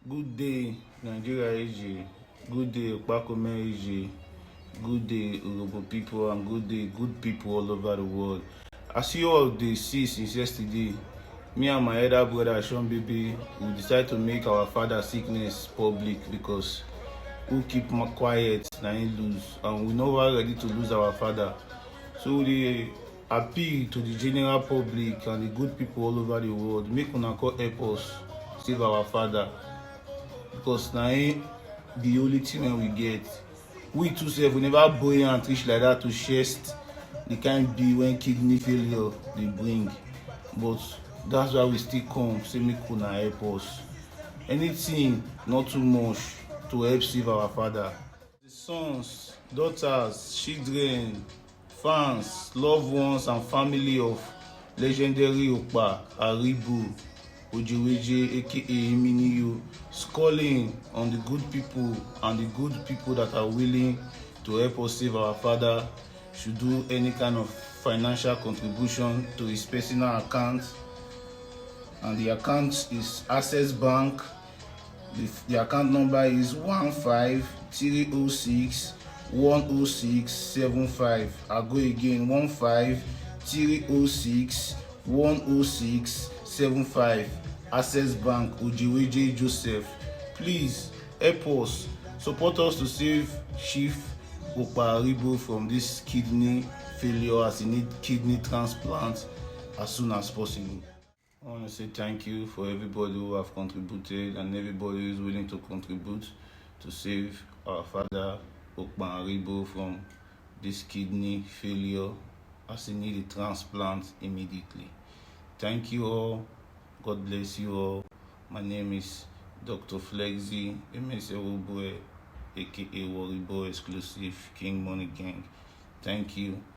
Good day, Nigeria AG. Good day, Okpan AG. Good day, Urhobo people, and good day, good people all over the world. As you all they see since yesterday, me and my elder brother Sean Baby, we decided to make our father sickness public because who keep quiet, na him lose, and we never ready to lose our father. So they appeal to the general public and the good people all over the world, make una come help us save our father. Because na the only thing we get. We too sef we never boy and reach like that to chest the kind be when kidney failure dey bring, but that's why we still come say make una help us. Anything not too much to help save our father. The sons, daughters, children, fans, loved ones and family of legendary Okpan Arhibo Urhobo aka Eminiyo is calling on the good people and the good people that are willing to help us save our father should do any kind of financial contribution to his personal account, and the account is Access Bank. The account number is 15306 10675. I go again, 15306 10675. Access Bank, Urhobo Joseph. Please help us, support us to save Chief Okpan Arhibo from this kidney failure, as he need kidney transplant as soon as possible. I want to say thank you for everybody who have contributed and everybody who is willing to contribute to save our father Okpan Arhibo from this kidney failure, as he need a transplant immediately. Thank you all. God bless you all. My name is Dr.Flezzy, aka Warrior Boy Exclusive King Money Gang. Thank you.